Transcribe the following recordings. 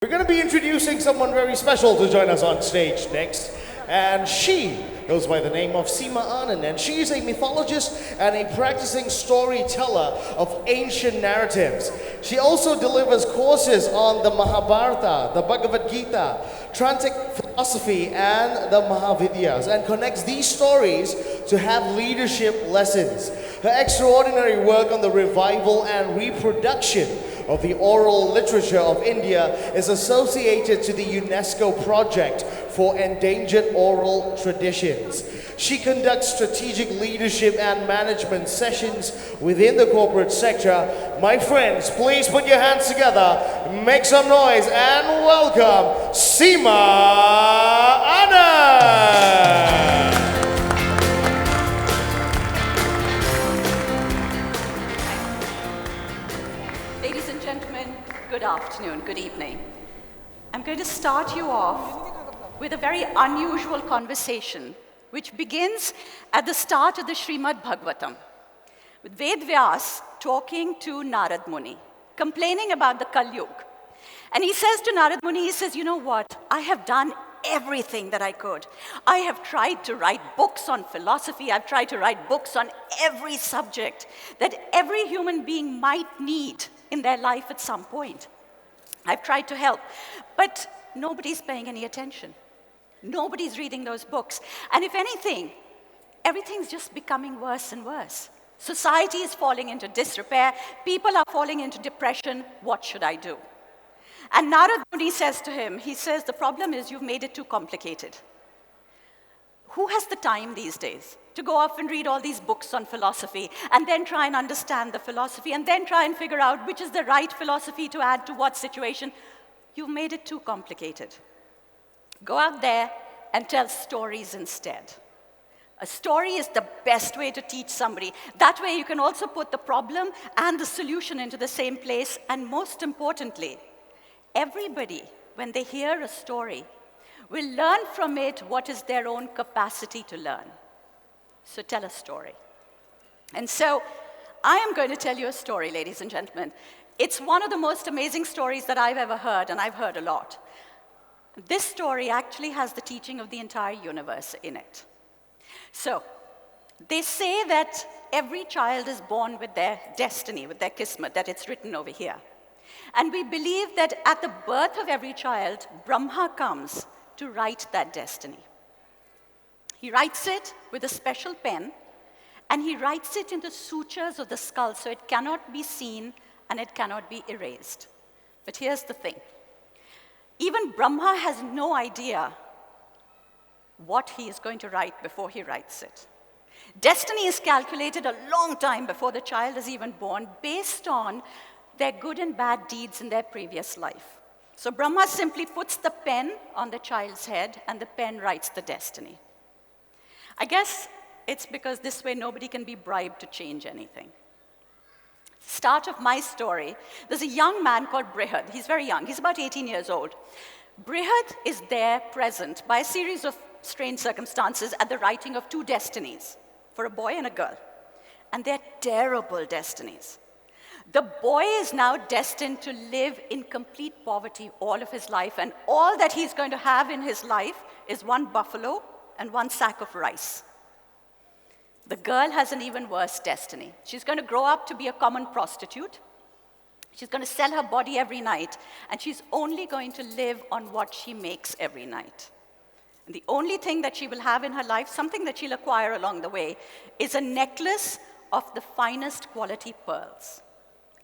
We're going to be introducing someone very special to join us on stage next. And she goes by the name of Seema Anand, and she is a mythologist and a practicing storyteller of ancient narratives. She also delivers courses on the Mahabharata, the Bhagavad Gita, Tantric philosophy, and the Mahavidyas, and connects these stories to have leadership lessons. Her extraordinary work on the revival and reproduction of the oral literature of India is associated to the UNESCO project for endangered oral traditions. She conducts strategic leadership and management sessions within the corporate sector. My friends, please put your hands together, make some noise, and welcome Seema Anand! Ladies and gentlemen, good afternoon, good evening. I'm going to start you off with a very unusual conversation which begins at the start of the Srimad Bhagavatam, with Ved Vyas talking to Narad Muni, complaining about the Kali Yuga. And he says to Narad Muni, he says, you know what, I have done everything that I could. I have tried to write books on philosophy, I've tried to write books on every subject that every human being might need in their life at some point. I've tried to help, but nobody's paying any attention. Nobody's reading those books. And if anything, everything's just becoming worse and worse. Society is falling into disrepair. People are falling into depression. What should I do? And Narad Muni says to him, he says, the problem is you've made it too complicated. Who has the time these days to go off and read all these books on philosophy and then try and understand the philosophy and then try and figure out which is the right philosophy to add to what situation? You've made it too complicated. Go out there and tell stories instead. A story is the best way to teach somebody. That way you can also put the problem and the solution into the same place. And most importantly, everybody, when they hear a story, will learn from it what is their own capacity to learn. So tell a story. And so I am going to tell you a story, ladies and gentlemen. It's one of the most amazing stories that I've ever heard, and I've heard a lot. This story actually has the teaching of the entire universe in it. So, they say that every child is born with their destiny, with their kismet, that it's written over here. And we believe that at the birth of every child, Brahma comes to write that destiny. He writes it with a special pen, and he writes it in the sutures of the skull, so it cannot be seen and it cannot be erased. But here's the thing. Even Brahma has no idea what he is going to write before he writes it. Destiny is calculated a long time before the child is even born based on their good and bad deeds in their previous life. So Brahma simply puts the pen on the child's head and the pen writes the destiny. I guess it's because this way nobody can be bribed to change anything. Start of my story, there's a young man called Brihad. He's very young. He's about 18 years old. Brihad is there present by a series of strange circumstances at the writing of two destinies for a boy and a girl. And they're terrible destinies. The boy is now destined to live in complete poverty all of his life, and all that he's going to have in his life is one buffalo and one sack of rice. The girl has an even worse destiny. She's going to grow up to be a common prostitute. She's going to sell her body every night, and she's only going to live on what she makes every night. And the only thing that she will have in her life, something that she'll acquire along the way, is a necklace of the finest quality pearls.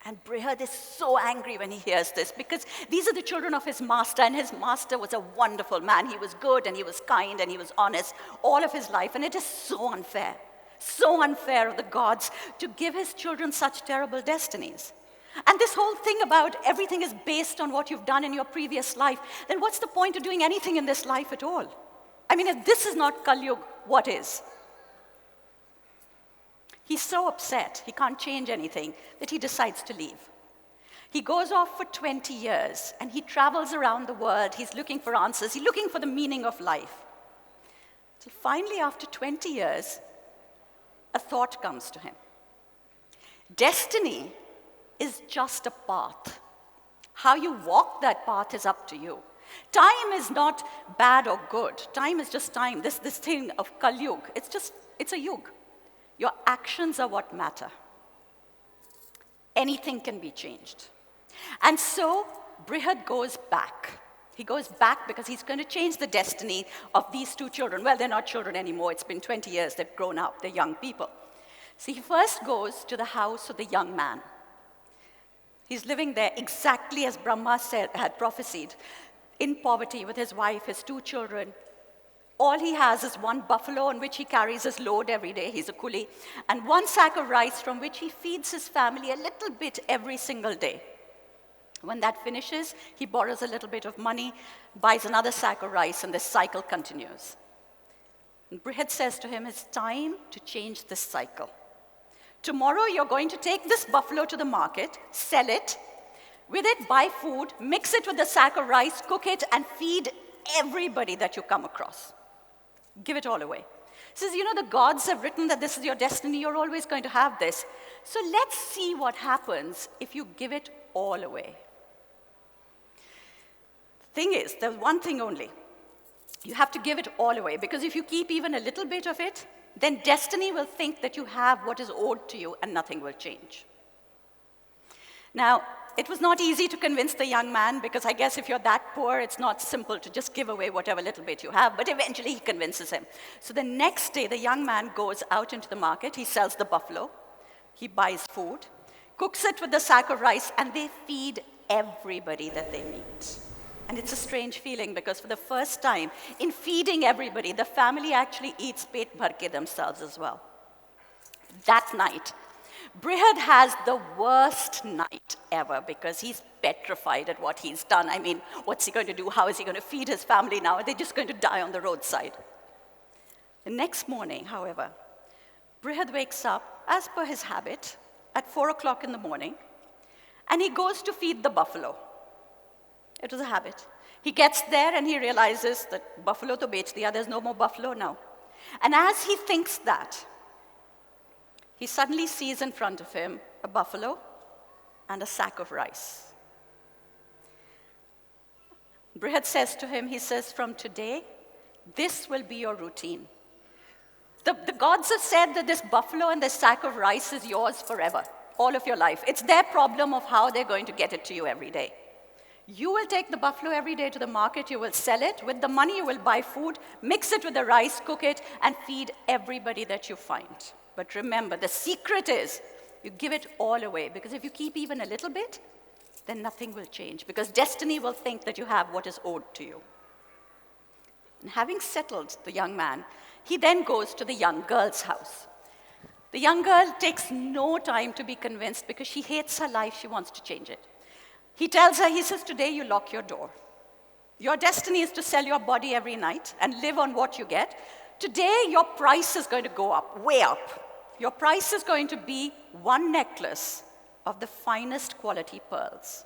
And Brihad is so angry when he hears this, because these are the children of his master, and his master was a wonderful man. He was good, and he was kind, and he was honest all of his life, and it is so unfair of the gods to give his children such terrible destinies. And this whole thing about everything is based on what you've done in your previous life, then what's the point of doing anything in this life at all? I mean, if this is not Kali Yuga, what is? He's so upset, he can't change anything, that he decides to leave. He goes off for 20 years, and he travels around the world. He's looking for answers. He's looking for the meaning of life. Till finally, after 20 years, a thought comes to him. Destiny is just a path. How you walk that path is up to you. Time is not bad or good. Time is just time. This thing of Kali Yuga, it's a yug. Your actions are what matter. Anything can be changed. And so Brihad goes back. He goes back because he's going to change the destiny of these two children. Well, they're not children anymore. It's been 20 years. They've grown up. They're young people. So he first goes to the house of the young man. He's living there exactly as Brahma had prophesied, in poverty with his wife, his two children. All he has is one buffalo on which he carries his load every day. He's a coolie. And one sack of rice from which he feeds his family a little bit every single day. When that finishes, he borrows a little bit of money, buys another sack of rice, and this cycle continues. And Brihad says to him, it's time to change this cycle. Tomorrow, you're going to take this buffalo to the market, sell it, with it, buy food, mix it with the sack of rice, cook it, and feed everybody that you come across. Give it all away. He says, the gods have written that this is your destiny. You're always going to have this. So let's see what happens if you give it all away. Thing is, there's one thing only. You have to give it all away, because if you keep even a little bit of it, then destiny will think that you have what is owed to you and nothing will change. Now, it was not easy to convince the young man, because I guess if you're that poor, it's not simple to just give away whatever little bit you have, but eventually he convinces him. So the next day, the young man goes out into the market, he sells the buffalo, he buys food, cooks it with the sack of rice, and they feed everybody that they meet. And it's a strange feeling, because for the first time, in feeding everybody, the family actually eats pet bharke themselves as well. That night, Brihad has the worst night ever, because he's petrified at what he's done. I mean, what's he going to do? How is he going to feed his family now? Are they just going to die on the roadside? The next morning, however, Brihad wakes up, as per his habit, at 4 o'clock in the morning, and he goes to feed the buffalo. It was a habit. He gets there and he realizes that buffalo to bech diya, there's no more buffalo now. And as he thinks that, he suddenly sees in front of him a buffalo and a sack of rice. Brihad says to him, he says, from today, this will be your routine. The gods have said that this buffalo and this sack of rice is yours forever, all of your life. It's their problem of how they're going to get it to you every day. You will take the buffalo every day to the market, you will sell it. With the money, you will buy food, mix it with the rice, cook it, and feed everybody that you find. But remember, the secret is you give it all away, because if you keep even a little bit, then nothing will change, because destiny will think that you have what is owed to you. And having settled the young man, he then goes to the young girl's house. The young girl takes no time to be convinced, because she hates her life, she wants to change it. He tells her, he says, today you lock your door. Your destiny is to sell your body every night and live on what you get. Today, your price is going to go up, way up. Your price is going to be one necklace of the finest quality pearls.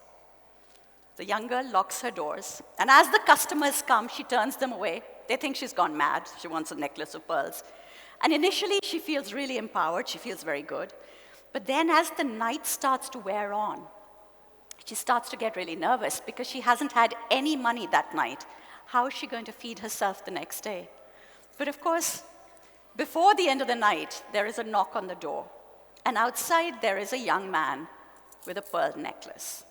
The young girl locks her doors, and as the customers come, she turns them away. They think she's gone mad. She wants a necklace of pearls. And initially, she feels really empowered. She feels very good. But then as the night starts to wear on, she starts to get really nervous, because she hasn't had any money that night. How is she going to feed herself the next day? But of course, before the end of the night, there is a knock on the door. And outside, there is a young man with a pearl necklace.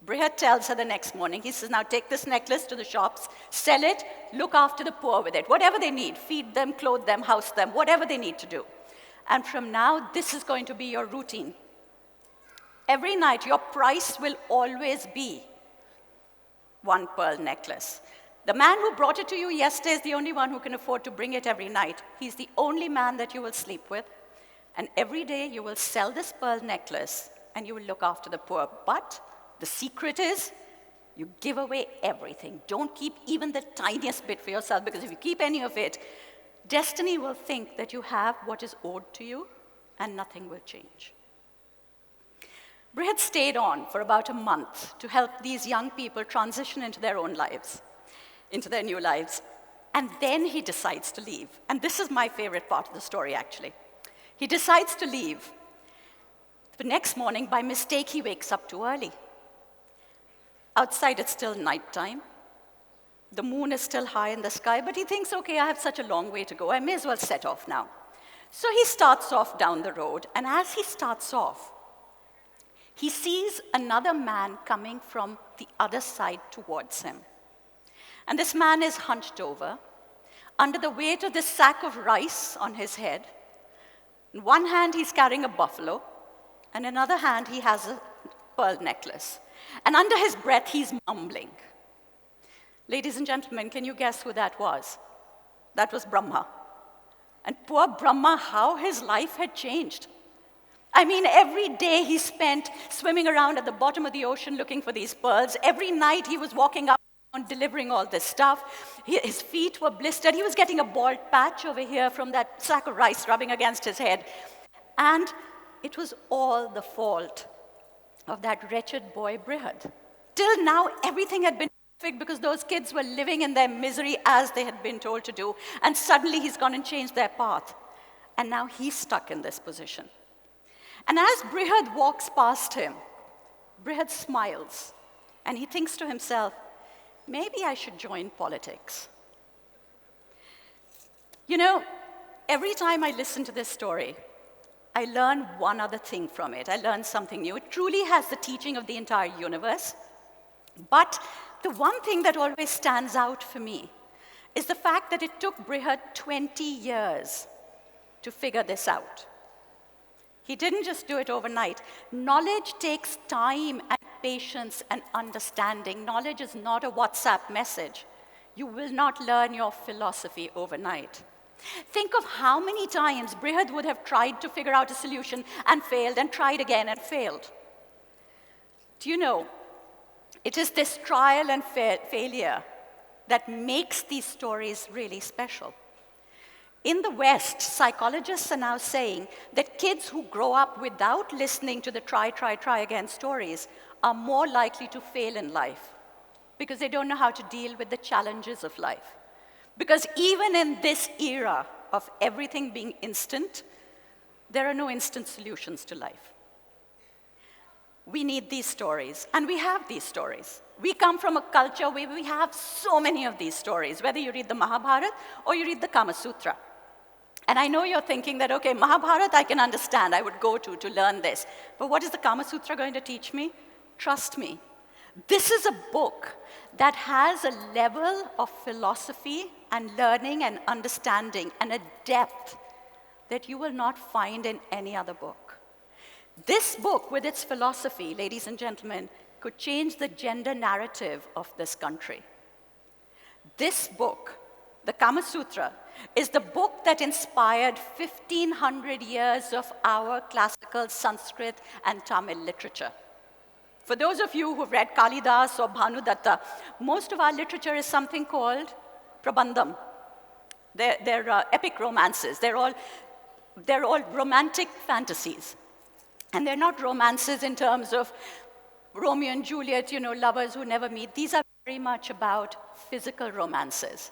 Brihad tells her the next morning, he says, now take this necklace to the shops, sell it, look after the poor with it, whatever they need, feed them, clothe them, house them, whatever they need to do. And from now, this is going to be your routine. Every night, your price will always be one pearl necklace. The man who brought it to you yesterday is the only one who can afford to bring it every night. He's the only man that you will sleep with. And every day, you will sell this pearl necklace, and you will look after the poor. But the secret is, you give away everything. Don't keep even the tiniest bit for yourself, because if you keep any of it, destiny will think that you have what is owed to you, and nothing will change. Brihad stayed on for about a month to help these young people transition into their own lives, into their new lives. And then he decides to leave. And this is my favorite part of the story, actually. He decides to leave. The next morning, by mistake, he wakes up too early. Outside, it's still nighttime. The moon is still high in the sky, but he thinks, okay, I have such a long way to go. I may as well set off now. So he starts off down the road, and as he starts off, he sees another man coming from the other side towards him. And this man is hunched over, under the weight of this sack of rice on his head. In one hand, he's carrying a buffalo, and in another hand, he has a pearl necklace. And under his breath, he's mumbling. Ladies and gentlemen, can you guess who that was? That was Brahma. And poor Brahma, how his life had changed. I mean, every day he spent swimming around at the bottom of the ocean looking for these pearls. Every night he was walking up and delivering all this stuff. His feet were blistered. He was getting a bald patch over here from that sack of rice rubbing against his head. And it was all the fault of that wretched boy, Brihad. Till now, everything had been perfect because those kids were living in their misery as they had been told to do. And suddenly he's gone and changed their path. And now he's stuck in this position. And as Brihad walks past him, Brihad smiles. And he thinks to himself, maybe I should join politics. You know, every time I listen to this story, I learn one other thing from it. I learn something new. It truly has the teaching of the entire universe. But the one thing that always stands out for me is the fact that it took Brihad 20 years to figure this out. He didn't just do it overnight. Knowledge takes time and patience and understanding. Knowledge is not a WhatsApp message. You will not learn your philosophy overnight. Think of how many times Brihad would have tried to figure out a solution and failed and tried again and failed. Do you know, it is this trial and failure that makes these stories really special. In the West, psychologists are now saying that kids who grow up without listening to the try again stories are more likely to fail in life because they don't know how to deal with the challenges of life. Because even in this era of everything being instant, there are no instant solutions to life. We need these stories, and we have these stories. We come from a culture where we have so many of these stories, whether you read the Mahabharata or you read the Kama Sutra. And I know you're thinking that, okay, Mahabharata I can understand, I would go to learn this. But what is the Kama Sutra going to teach me? Trust me. This is a book that has a level of philosophy and learning and understanding and a depth that you will not find in any other book. This book, with its philosophy, ladies and gentlemen, could change the gender narrative of this country. This book, the Kama Sutra, is the book that inspired 1,500 years of our classical Sanskrit and Tamil literature. For those of you who've read Kalidas or Bhanudatta, most of our literature is something called Prabandham. They're epic romances. They're all romantic fantasies. And they're not romances in terms of Romeo and Juliet, lovers who never meet. These are very much about physical romances.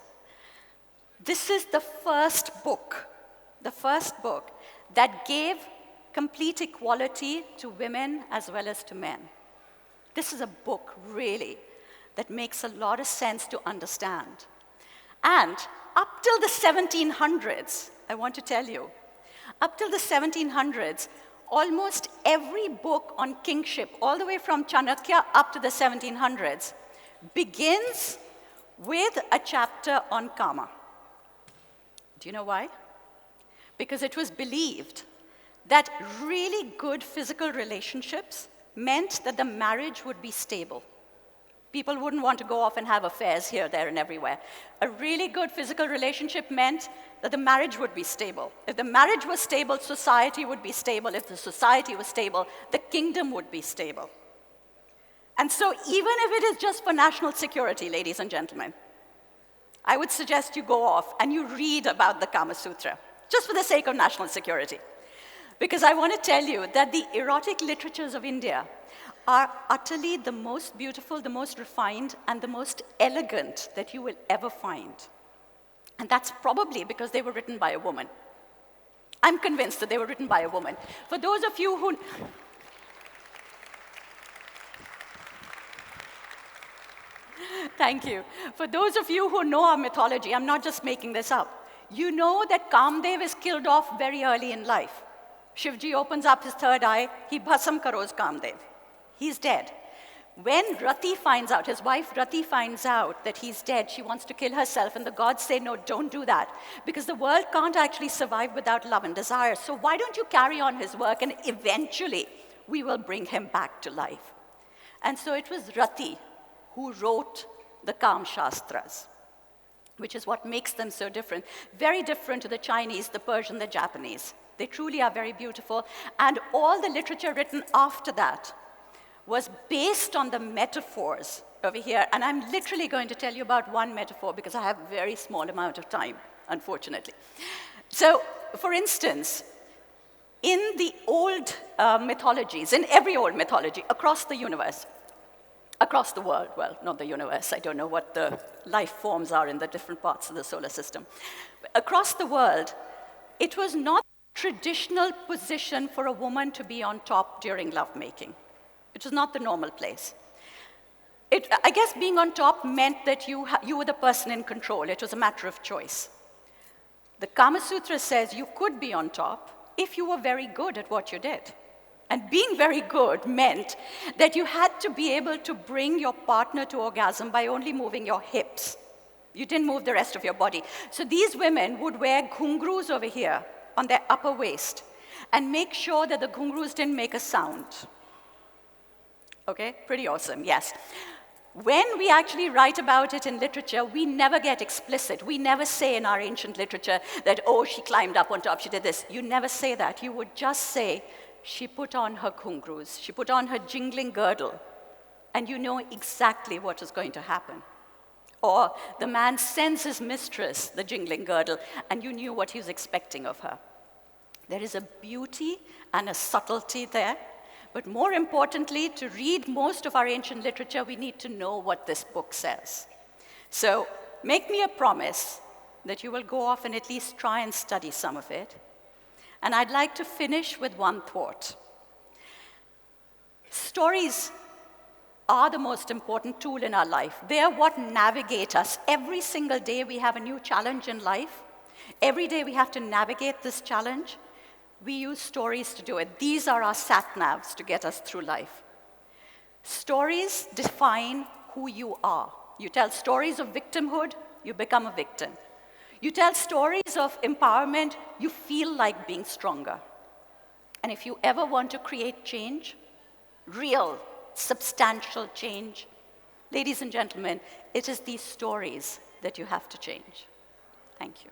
This is the first book that gave complete equality to women as well as to men. This is a book, really, that makes a lot of sense to understand. And up till the 1700s, I want to tell you, up till the 1700s, almost every book on kingship, all the way from Chanakya up to the 1700s, begins with a chapter on Kama. Do you know why? Because it was believed that really good physical relationships meant that the marriage would be stable. People wouldn't want to go off and have affairs here, there, and everywhere. A really good physical relationship meant that the marriage would be stable. If the marriage was stable, society would be stable. If the society was stable, the kingdom would be stable. And so even if it is just for national security, ladies and gentlemen, I would suggest you go off and you read about the Kama Sutra, just for the sake of national security. Because I want to tell you that the erotic literatures of India are utterly the most beautiful, the most refined, and the most elegant that you will ever find. And that's probably because they were written by a woman. I'm convinced that they were written by a woman. For those of you who... Thank you. For those of you who know our mythology, I'm not just making this up. You know that Kamdev is killed off very early in life. Shivji opens up his third eye, he bhasam karos Kamdev. He's dead. When Rati finds out, his wife Rati finds out that he's dead, she wants to kill herself, and the gods say, no, don't do that, because the world can't actually survive without love and desire. So why don't you carry on his work, and eventually we will bring him back to life. And so it was Rati who wrote the Kam Shastras, which is what makes them so different. Very different to the Chinese, the Persian, the Japanese. They truly are very beautiful. And all the literature written after that was based on the metaphors over here. And I'm literally going to tell you about one metaphor because I have a very small amount of time, unfortunately. So, for instance, in the old mythologies, in every old mythology across the universe, across the world, well, not the universe, I don't know what the life forms are in the different parts of the solar system. Across the world, it was not a traditional position for a woman to be on top during lovemaking. It was not the normal place. I guess being on top meant that you were the person in control. It was a matter of choice. The Kama Sutra says you could be on top if you were very good at what you did. And being very good meant that you had to be able to bring your partner to orgasm by only moving your hips. You didn't move the rest of your body. So these women would wear ghungroos over here on their upper waist and make sure that the ghungroos didn't make a sound. Okay, pretty awesome, yes. When we actually write about it in literature, we never get explicit. We never say in our ancient literature that, oh, she climbed up on top, she did this. You never say that. You would just say, she put on her ghungroos, she put on her jingling girdle, and you know exactly what is going to happen. Or the man sends his mistress the jingling girdle, and you knew what he was expecting of her. There is a beauty and a subtlety there. But more importantly, to read most of our ancient literature, we need to know what this book says. So make me a promise that you will go off and at least try and study some of it. And I'd like to finish with one thought. Stories are the most important tool in our life. They are what navigate us. Every single day we have a new challenge in life. Every day we have to navigate this challenge. We use stories to do it. These are our sat-navs to get us through life. Stories define who you are. You tell stories of victimhood, you become a victim. You tell stories of empowerment, you feel like being stronger. And if you ever want to create change, real, substantial change, ladies and gentlemen, it is these stories that you have to change. Thank you.